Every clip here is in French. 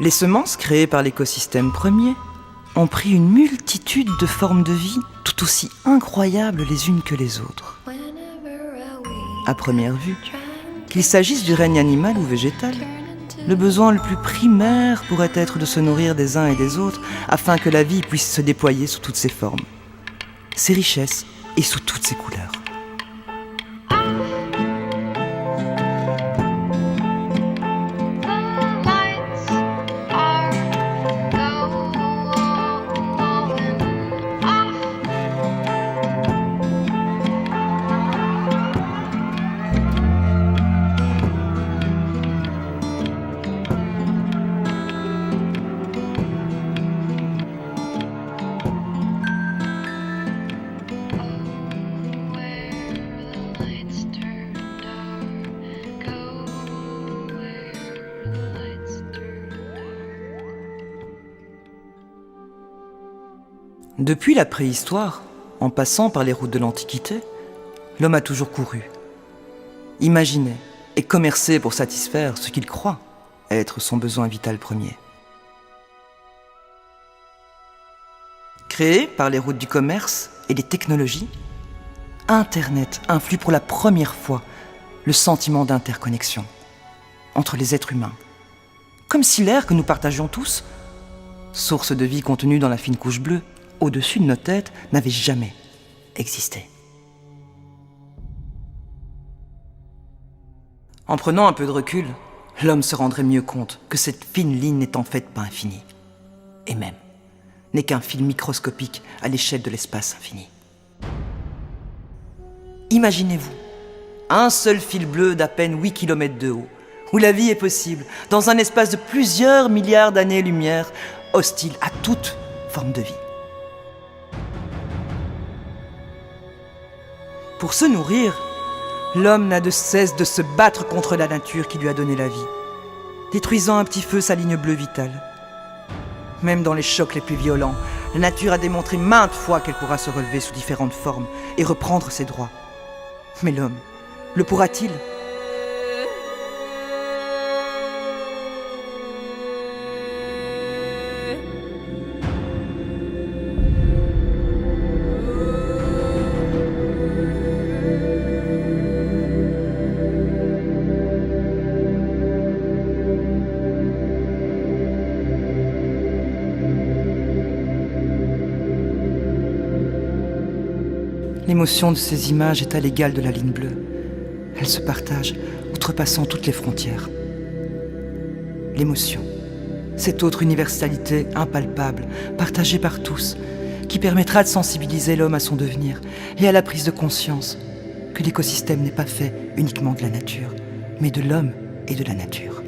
Les semences créées par l'écosystème premier ont pris une multitude de formes de vie tout aussi incroyables les unes que les autres. À première vue, qu'il s'agisse du règne animal ou végétal, le besoin le plus primaire pourrait être de se nourrir des uns et des autres afin que la vie puisse se déployer sous toutes ses formes, ses richesses et sous toutes ses couleurs. Depuis la préhistoire, en passant par les routes de l'Antiquité, l'homme a toujours couru, imaginé et commercé pour satisfaire ce qu'il croit être son besoin vital premier. Créé par les routes du commerce et des technologies, Internet influe pour la première fois le sentiment d'interconnexion entre les êtres humains, comme si l'air que nous partagions tous, source de vie contenue dans la fine couche bleue, au-dessus de nos têtes, n'avait jamais existé. En prenant un peu de recul, l'homme se rendrait mieux compte que cette fine ligne n'est en fait pas infinie, et même n'est qu'un fil microscopique à l'échelle de l'espace infini. Imaginez-vous, un seul fil bleu d'à peine 8 km de haut, où la vie est possible, dans un espace de plusieurs milliards d'années-lumière, hostile à toute forme de vie. Pour se nourrir, l'homme n'a de cesse de se battre contre la nature qui lui a donné la vie, détruisant un petit feu sa ligne bleue vitale. Même dans les chocs les plus violents, la nature a démontré maintes fois qu'elle pourra se relever sous différentes formes et reprendre ses droits. Mais l'homme, le pourra-t-il ? L'émotion de ces images est à l'égal de la ligne bleue. Elle se partage, outrepassant toutes les frontières. L'émotion, cette autre universalité impalpable, partagée par tous, qui permettra de sensibiliser l'homme à son devenir et à la prise de conscience que l'écosystème n'est pas fait uniquement de la nature, mais de l'homme et de la nature.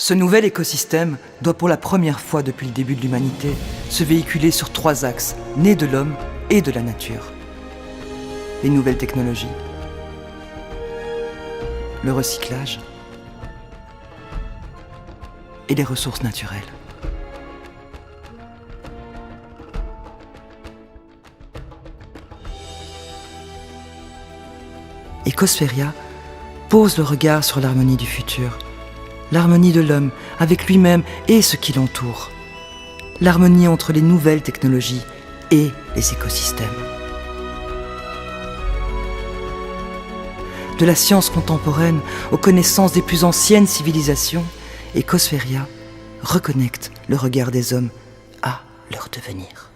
Ce nouvel écosystème doit pour la première fois depuis le début de l'humanité se véhiculer sur 3 axes, nés de l'homme et de la nature. Les nouvelles technologies, le recyclage et les ressources naturelles. Ecospheria pose le regard sur l'harmonie du futur, l'harmonie de l'homme avec lui-même et ce qui l'entoure, l'harmonie entre les nouvelles technologies et les écosystèmes. De la science contemporaine aux connaissances des plus anciennes civilisations, Ecospheria reconnecte le regard des hommes à leur devenir.